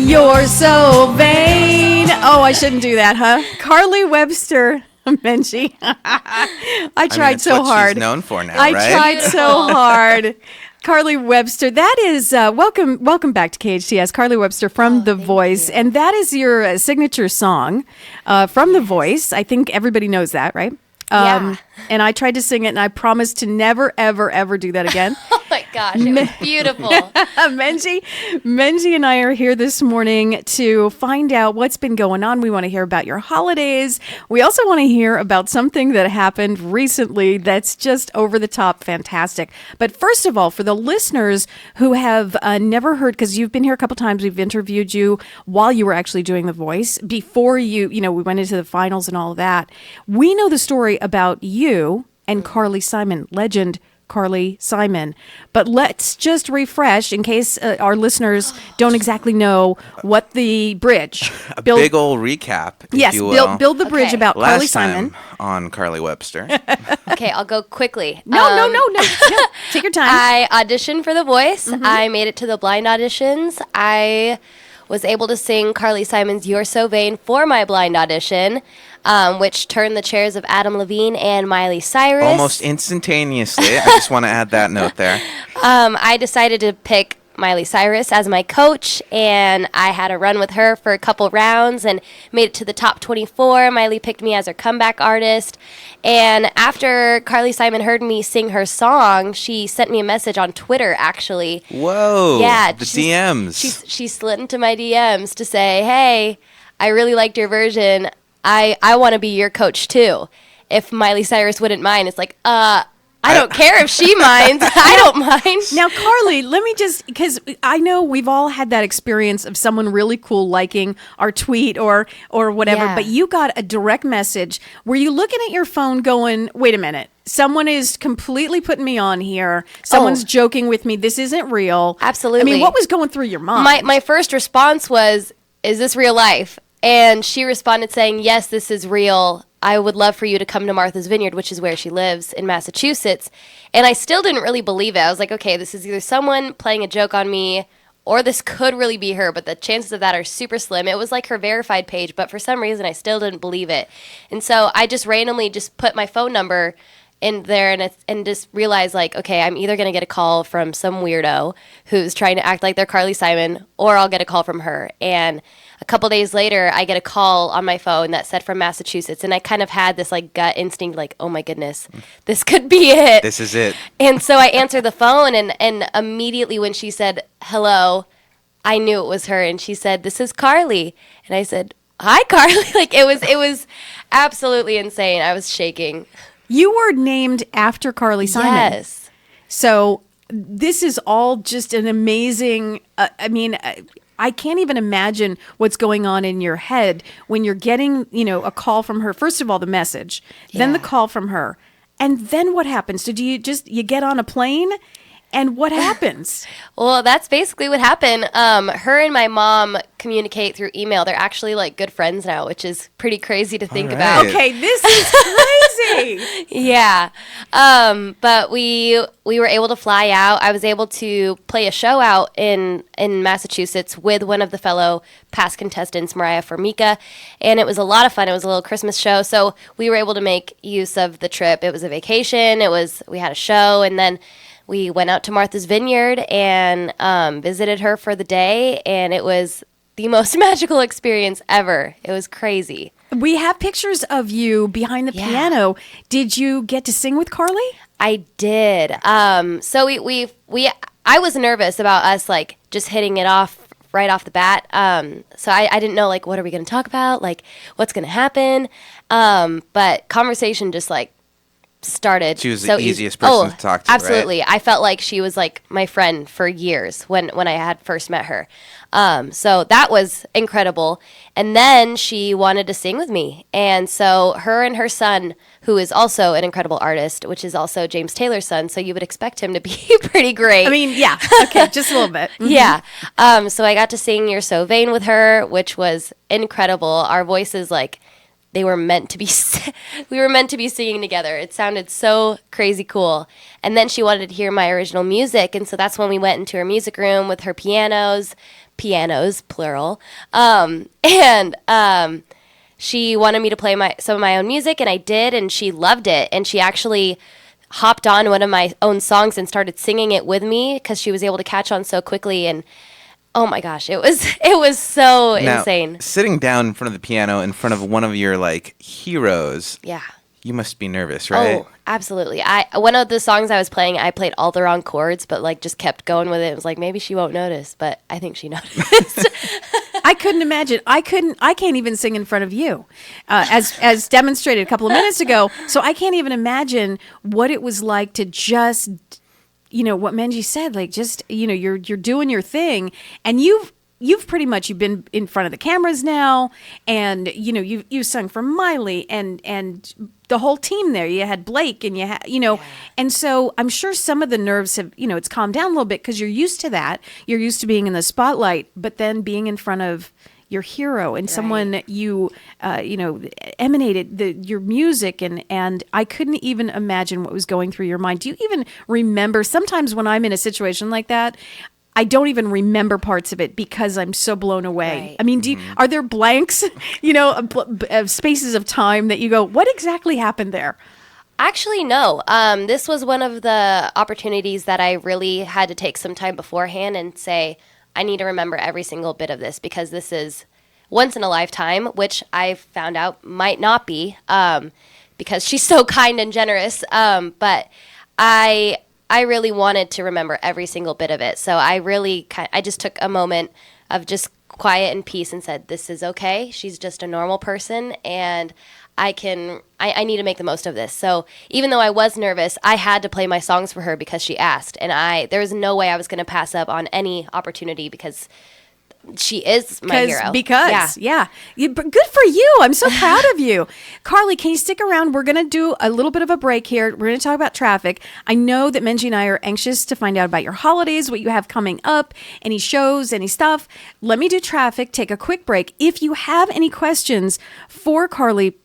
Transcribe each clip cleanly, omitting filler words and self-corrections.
You're so vain. Oh, I shouldn't do that, huh? Karli Webster. Menchie. I tried so hard. She's known for now, I right? tried so hard. Karli Webster, that is, welcome back to KHTS. Karli Webster from The Voice. You. And that is your signature song from The Voice. I think everybody knows that, right? Yeah. And I tried to sing it, and I promised to never, ever, ever do that again. Oh my gosh, it was beautiful. Menchie and I are here this morning to find out what's been going on. We want to hear about your holidays. We also want to hear about something that happened recently that's just over the top fantastic. But first of all, for the listeners who have never heard, because you've been here a couple times, we've interviewed you while you were actually doing The Voice, before we went into the finals and all of that. We know the story about you and Karli Simon, legend Karli Simon. But let's just refresh in case our listeners don't exactly know what the bridge. Big old recap, if you will. Build the bridge about Last Karli Simon. time on Karli Webster. Okay, I'll go quickly. No. Take your time. I auditioned for The Voice. Mm-hmm. I made it to the blind auditions. I was able to sing Karli Simon's You're So Vain for my blind audition, which turned the chairs of Adam Levine and Miley Cyrus. Almost instantaneously. I just want to add that note there. I decided to pick Miley Cyrus as my coach, and I had a run with her for a couple rounds and made it to the top 24. Miley picked me as her comeback artist, and after Karli Simon heard me sing her song, she sent me a message on Twitter, actually. Whoa. Yeah. The DMs. She slid into my DMs to say, hey, I really liked your version. I want to be your coach, too. If Miley Cyrus wouldn't mind, it's like, I don't care if she minds. I don't mind. Now, Karli, let me just, because I know we've all had that experience of someone really cool liking our tweet or whatever, Yeah. but you got a direct message. Were you looking at your phone going, wait a minute, someone is completely putting me on here. Someone's joking with me. This isn't real. Absolutely. I mean, what was going through your mind? My first response was, is this real life? And she responded saying, yes, this is real. I would love for you to come to Martha's Vineyard, which is where she lives in Massachusetts. And I still didn't really believe it. I was like, okay, this is either someone playing a joke on me or this could really be her, but the chances of that are super slim. It was like her verified page, but for some reason I still didn't believe it. And so I just randomly just put my phone number in there and just realized, like, okay, I'm either going to get a call from some weirdo who's trying to act like they're Karli Simon, or I'll get a call from her. And a couple days later, I get a call on my phone that said from Massachusetts, and I kind of had this like gut instinct, like, oh my goodness, this could be it. This is it. And so I answered the phone, and immediately when she said hello, I knew it was her, and she said, "This is Karli," and I said, "Hi, Karli." Like it was absolutely insane. I was shaking. You were named after Karli Simon. Yes. So this is all just an amazing, I can't even imagine what's going on in your head when you're getting, a call from her. First of all, the message, then the call from her. And then what happens? So do you get on a plane? And what happens? Well, that's basically what happened. Her and my mom communicate through email. They're actually like good friends now, which is pretty crazy to think about. Okay, this is crazy. Yeah. But we were able to fly out. I was able to play a show out in Massachusetts with one of the fellow past contestants, Mariah Formica, and it was a lot of fun. It was a little Christmas show, so we were able to make use of the trip. It was a vacation. We had a show, and then we went out to Martha's Vineyard and visited her for the day, and it was the most magical experience ever. It was crazy. We have pictures of you behind the piano. Did you get to sing with Karli? I did. So I was nervous about us like just hitting it off right off the bat. So I didn't know like what are we going to talk about, like what's going to happen. But conversation just like started. She was the easiest person to talk to, absolutely. right? I felt like she was like my friend for years when I had first met her. So that was incredible. And then she wanted to sing with me. And so her and her son, who is also an incredible artist, which is also James Taylor's son, so you would expect him to be pretty great. I mean, yeah. Okay, just a little bit. Mm-hmm. Yeah. So I got to sing You're So Vain with her, which was incredible. Our voices like they were meant to be we were meant to be singing together. It sounded so crazy cool. And then she wanted to hear my original music, and so that's when we went into her music room with her pianos plural, and she wanted me to play some of my own music, and I did, and she loved it, and she actually hopped on one of my own songs and started singing it with me because she was able to catch on so quickly. And oh my gosh, it was so insane. Sitting down in front of the piano in front of one of your like heroes. Yeah. You must be nervous, right? Oh, absolutely. One of the songs I was playing, I played all the wrong chords, but like just kept going with it. It was like, maybe she won't notice, but I think she noticed. I couldn't imagine. I can't even sing in front of you, as demonstrated a couple of minutes ago. So I can't even imagine what it was like to just, what Menji said, like just, you're doing your thing, and you've pretty much, you've been in front of the cameras now, and you sung for Miley and the whole team there. You had Blake, and you had and so I'm sure some of the nerves have it's calmed down a little bit because you're used to that. You're used to being in the spotlight, but then being in front of your hero and someone that you emanated your music, and I couldn't even imagine what was going through your mind. Do you even remember? Sometimes when I'm in a situation like that, I don't even remember parts of it because I'm so blown away. Right. I mean, are there blanks, spaces of time that you go, what exactly happened there? Actually, no. This was one of the opportunities that I really had to take some time beforehand and say, I need to remember every single bit of this because this is once in a lifetime, which I found out might not be because she's so kind and generous. But I really wanted to remember every single bit of it. So I just took a moment of just quiet and peace and said, this is okay. She's just a normal person, and I need to make the most of this. So even though I was nervous, I had to play my songs for her because she asked, and there was no way I was going to pass up on any opportunity because she is my hero. Yeah. Good for you. I'm so proud of you. Karli, can you stick around? We're going to do a little bit of a break here. We're going to talk about traffic. I know that Menji and I are anxious to find out about your holidays, what you have coming up, any shows, any stuff. Let me do traffic, take a quick break. If you have any questions for Karli,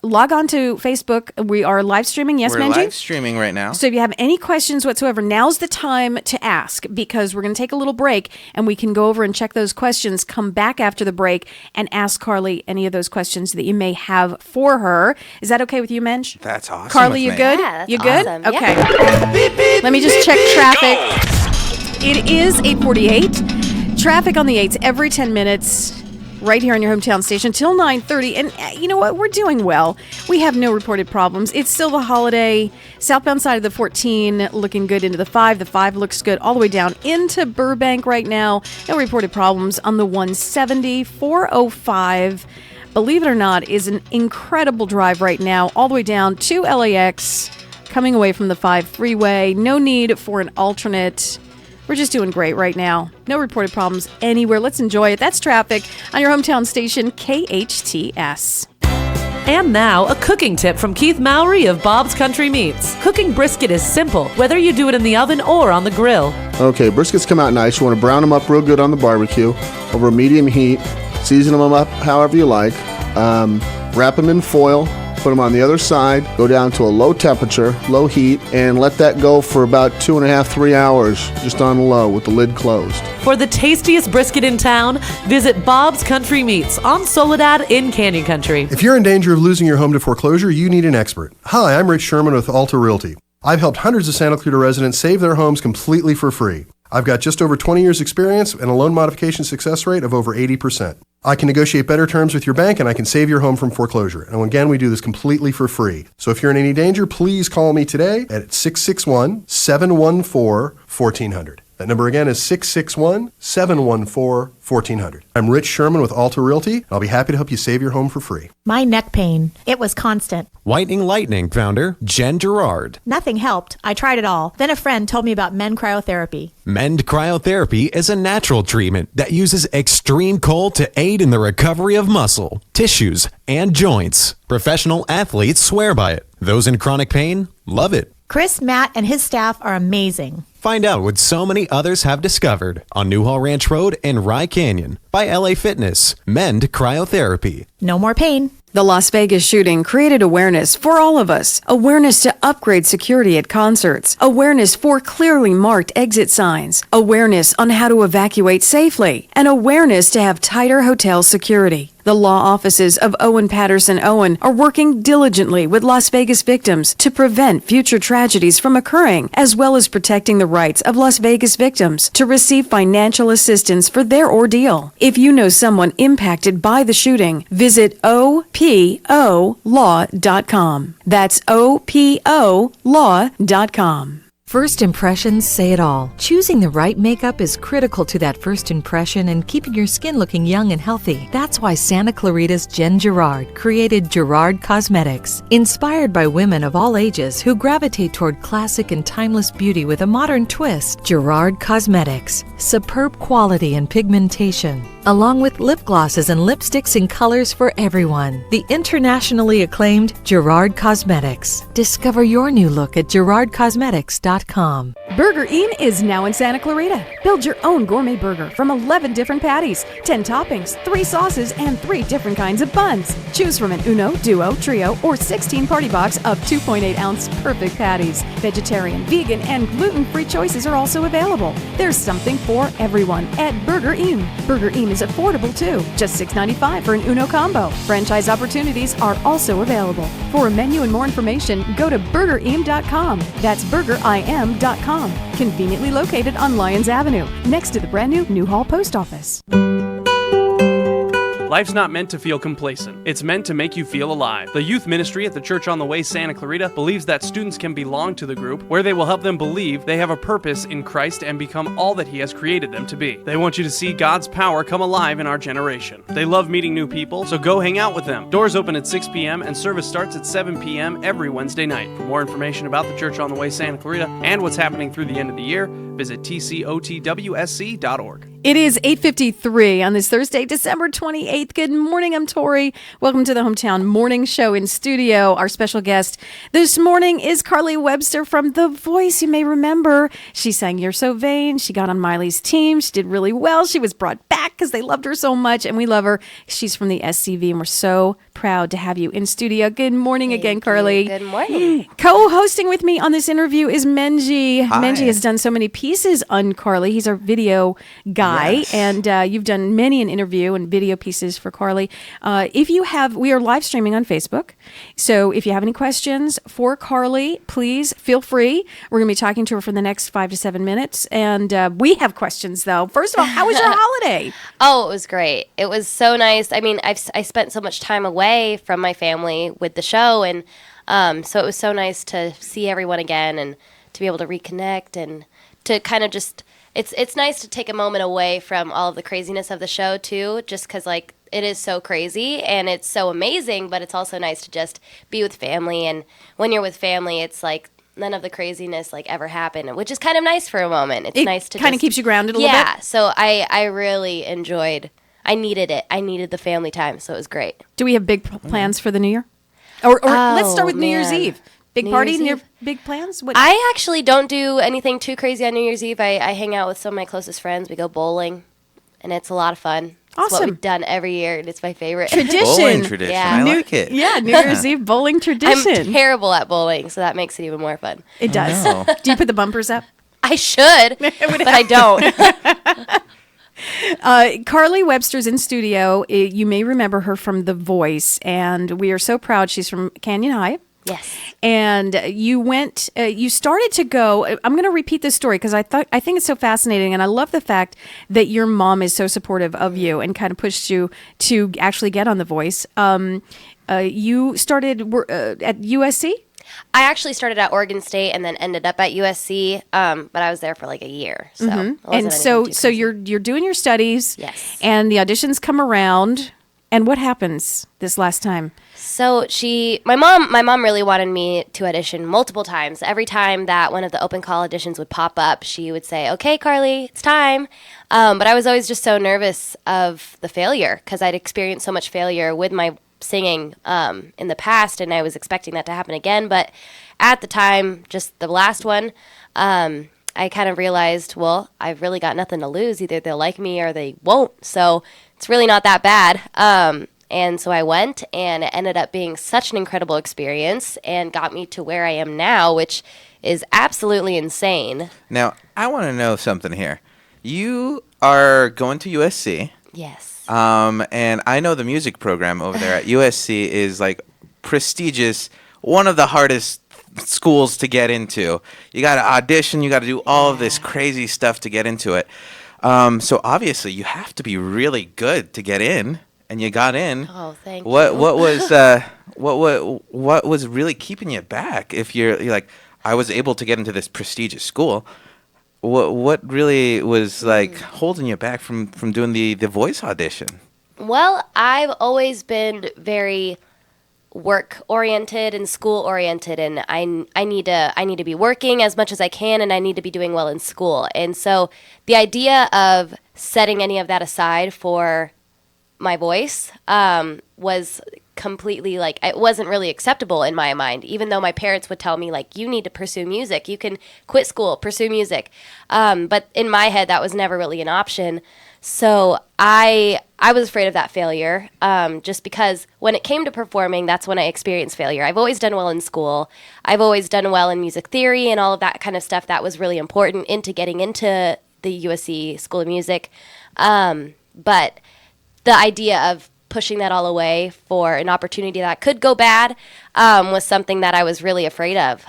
log on to Facebook. We are live streaming. Yes, We're Menji? live streaming right now. So if you have any questions whatsoever, now's the time to ask because we're going to take a little break and we can go over and check those questions, come back after the break and ask Karli any of those questions that you may have for her. Is that okay with you, Menj? That's awesome. Karli, you with me. good? Yeah, that's you good? awesome. Okay. Yeah. Let me just check traffic. It is 8:48. Traffic on the 8s every 10 minutes. Right here on your hometown station till 9:30. And you know what? We're doing well. We have no reported problems. It's still the holiday. Southbound side of the 14 looking good into the 5. The 5 looks good all the way down into Burbank right now. No reported problems on the 170. 405, believe it or not, is an incredible drive right now all the way down to LAX, coming away from the 5 freeway. No need for an alternate. We're just doing great right now. No reported problems anywhere. Let's enjoy it. That's traffic on your hometown station, KHTS. And now, a cooking tip from Keith Mowry of Bob's Country Meats. Cooking brisket is simple, whether you do it in the oven or on the grill. Okay, briskets come out nice. You want to brown them up real good on the barbecue over a medium heat. Season them up however you like. Wrap them in foil. Put them on the other side, go down to a low temperature, low heat, and let that go for about 2.5, 3 hours, just on low with the lid closed. For the tastiest brisket in town, visit Bob's Country Meats on Soledad in Canyon Country. If you're in danger of losing your home to foreclosure, you need an expert. Hi, I'm Rich Sherman with Alta Realty. I've helped hundreds of Santa Clarita residents save their homes completely for free. I've got just over 20 years experience and a loan modification success rate of over 80%. I can negotiate better terms with your bank and I can save your home from foreclosure. And again, we do this completely for free. So if you're in any danger, please call me today at 661-714-1400. That number again is 661-714-1400. I'm Rich Sherman with Alta Realty, and I'll be happy to help you save your home for free. My neck pain, it was constant. Whitening Lightning founder Jen Gerard. Nothing helped. I tried it all. Then a friend told me about Mend Cryotherapy. Mend Cryotherapy is a natural treatment that uses extreme cold to aid in the recovery of muscle, tissues, and joints. Professional athletes swear by it. Those in chronic pain love it. Chris, Matt, and his staff are amazing. Find out what so many others have discovered on Newhall Ranch Road in Rye Canyon by LA Fitness. Mend Cryotherapy. No more pain. The Las Vegas shooting created awareness for all of us. Awareness to upgrade security at concerts. Awareness for clearly marked exit signs. Awareness on how to evacuate safely. And awareness to have tighter hotel security. The law offices of Owen Patterson Owen are working diligently with Las Vegas victims to prevent future tragedies from occurring, as well as protecting the rights of Las Vegas victims to receive financial assistance for their ordeal. If you know someone impacted by the shooting, visit opolaw.com. That's opolaw.com. First impressions say it all. Choosing the right makeup is critical to that first impression and keeping your skin looking young and healthy. That's why Santa Clarita's Jen Gerard created Gerard Cosmetics. Inspired by women of all ages who gravitate toward classic and timeless beauty with a modern twist, Gerard Cosmetics. Superb quality and pigmentation, along with lip glosses and lipsticks in colors for everyone. The internationally acclaimed Gerard Cosmetics. Discover your new look at gerardcosmetics.com. Burger Inn is now in Santa Clarita. Build your own gourmet burger from 11 different patties, 10 toppings, 3 sauces, and 3 different kinds of buns. Choose from an Uno, Duo, Trio, or 16 party box of 2.8-ounce perfect patties. Vegetarian, vegan, and gluten-free choices are also available. There's something for everyone at Burger Inn. Burger Inn is affordable too, just $6.95 for an Uno combo. Franchise opportunities are also available. For a menu and more information, go to burgerim.com. That's burgerim.com. Conveniently located on Lyons Avenue, next to the brand new Newhall Post Office. Life's not meant to feel complacent. It's meant to make you feel alive. The youth ministry at the Church on the Way Santa Clarita believes that students can belong to the group, where they will help them believe they have a purpose in Christ and become all that He has created them to be. They want you to see God's power come alive in our generation. They love meeting new people, so go hang out with them. Doors open at 6 p.m. and service starts at 7 p.m. every Wednesday night. For more information about the Church on the Way Santa Clarita and what's happening through the end of the year, visit tcotwsc.org. It is 8:53 on this Thursday, December 28th. Good morning, I'm Tori. Welcome to the Hometown Morning Show in studio. Our special guest this morning is Karli Webster from The Voice. You may remember she sang You're So Vain. She got on Miley's team. She did really well. She was brought back because they loved her so much, and we love her. She's from the SCV, and we're so proud to have you in studio. Good morning again, Karli. Good morning. Co-hosting with me on this interview is Menji. Hi. Menji has done so many pieces on Karli. He's our video guy. Yes. And you've done many an interview and video pieces for Karli. We are live streaming on Facebook. So if you have any questions for Karli, please feel free. We're going to be talking to her for the next 5 to 7 minutes. And we have questions, though. First of all, how was your holiday? Oh, it was great. It was so nice. I mean, I spent so much time away from my family with the show. And so it was so nice to see everyone again and to be able to reconnect and to kind of just... It's nice to take a moment away from all of the craziness of the show, too, just because, like, it is so crazy and it's so amazing, but it's also nice to just be with family. And when you're with family, it's like none of the craziness, like, ever happened, which is kind of nice for a moment. It's nice to kind of keeps you grounded a little bit. Yeah, so I really enjoyed. I needed it. I needed the family time, so it was great. Do we have big plans for the new year? Or let's start with New Year's Eve. Big party, big plans? What? I actually don't do anything too crazy on New Year's Eve. I hang out with some of my closest friends. We go bowling, and it's a lot of fun. It's what we've done every year, and it's my favorite. Tradition. Bowling tradition. Yeah. I like it. Yeah, New Year's Eve bowling tradition. I'm terrible at bowling, so that makes it even more fun. It does. No. Do you put the bumpers up? I should, but I don't. Karli Webster's in studio. You may remember her from The Voice, and we are so proud. She's from Canyon High. Yes. And you started to go, I'm going to repeat this story because I think it's so fascinating. And I love the fact that your mom is so supportive of you and kind of pushed you to actually get on The Voice. You started at USC? I actually started at Oregon State and then ended up at USC, but I was there for like a year. So it wasn't and so anything too crazy. you're doing your studies. Yes. And the auditions come around. And what happens this last time? So my mom really wanted me to audition multiple times. Every time that one of the open call auditions would pop up, she would say, "Okay, Karli, it's time." But I was always just so nervous of the failure because I'd experienced so much failure with my singing in the past, and I was expecting that to happen again. But at the time, just the last one, I kind of realized, well, I've really got nothing to lose. Either they'll like me or they won't. So it's really not that bad. And so I went, and it ended up being such an incredible experience and got me to where I am now, which is absolutely insane. Now, I want to know something here. You are going to USC. Yes. And I know the music program over there at USC is like prestigious, one of the hardest schools to get into. You got to audition, you got to do all of this crazy stuff to get into it. So obviously you have to be really good to get in, and you got in. Oh, thank you. What was really keeping you back? If you're like, I was able to get into this prestigious school. What really was like holding you back from doing the voice audition? Well, I've always been very work oriented and school oriented, and I need to be working as much as I can, and I need to be doing well in school. And so the idea of setting any of that aside for my voice was completely like, it wasn't really acceptable in my mind, even though my parents would tell me like, you need to pursue music, you can quit school, pursue music, but in my head that was never really an option. So I was afraid of that failure, just because when it came to performing, that's when I experienced failure. I've always done well in school. I've always done well in music theory and all of that kind of stuff that was really important into getting into the USC School of Music. But the idea of pushing that all away for an opportunity that could go bad was something that I was really afraid of.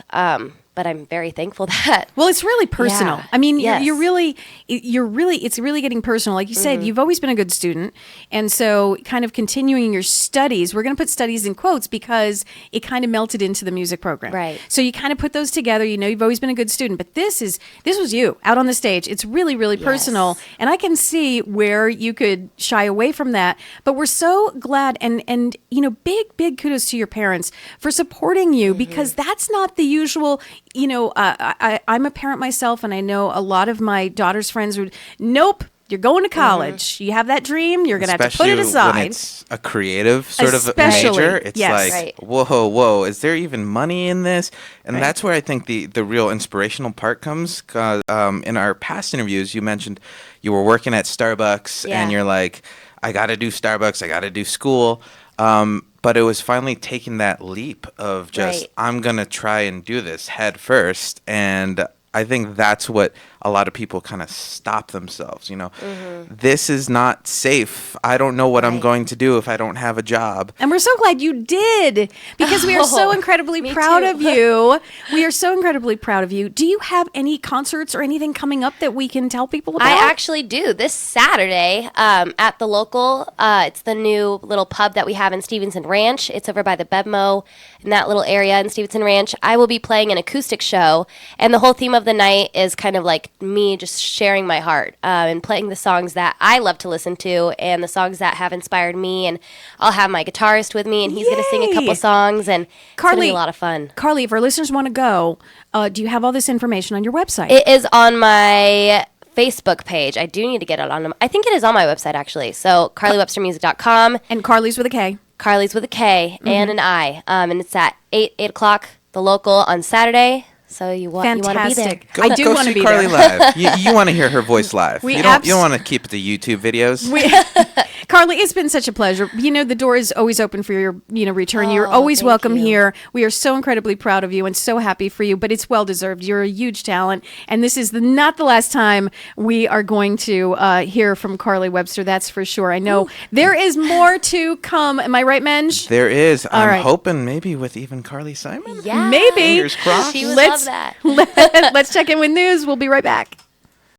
But I'm very thankful that. Well, it's really personal. Yeah. I mean, Yes. it's really getting personal. Like you said, you've always been a good student. And so kind of continuing your studies, we're going to put studies in quotes because it kind of melted into the music program. Right. So you kind of put those together. You know, you've always been a good student, but this was you out on the stage. It's really, really personal. And I can see where you could shy away from that. But we're so glad and you know, big kudos to your parents for supporting you because that's not the usual. You know, I'm a parent myself, and I know a lot of my daughter's friends would, nope, you're going to college. You have that dream, you're going to have to put it aside. When it's a creative sort Especially, of major, it's yes. like, whoa, is there even money in this? And that's where I think the real inspirational part comes. In our past interviews, you mentioned you were working at Starbucks, and you're like, I got to do Starbucks, I got to do school. But it was finally taking that leap of just, I'm going to try and do this head first. And I think that's what a lot of people kind of stop themselves. You know, this is not safe. I don't know what I'm going to do if I don't have a job. And we're so glad you did, because we are so incredibly proud of you. We are so incredibly proud of you. Do you have any concerts or anything coming up that we can tell people about? I actually do. This Saturday at the local, it's the new little pub that we have in Stevenson Ranch. It's over by the Bevmo in that little area in Stevenson Ranch. I will be playing an acoustic show, and the whole theme of the night is kind of like me just sharing my heart and playing the songs that I love to listen to and the songs that have inspired me. And I'll have my guitarist with me, and he's going to sing a couple songs, and it's going to be a lot of fun. Karli, if our listeners want to go, do you have all this information on your website? It is on my Facebook page. I do need to get it on. I think it is on my website, actually. So KarliWebsterMusic.com. And Karli's with a K. Karli's with a K and an I. And it's at 8 o'clock, the local, on Saturday. So you want to be there. I do want to be Karli there. live. You want to hear her voice live. You don't want to keep the YouTube videos. Karli, it's been such a pleasure. You know, the door is always open for your return. You're always welcome here. We are so incredibly proud of you and so happy for you, but it's well deserved. You're a huge talent, and this is not the last time we are going to hear from Karli Webster. That's for sure. I know there is more to come. Am I right, Menj? There is. I'm hoping maybe with even Karli Simon. Yeah. Maybe. Fingers crossed. She would love that. Let's check in with news. We'll be right back.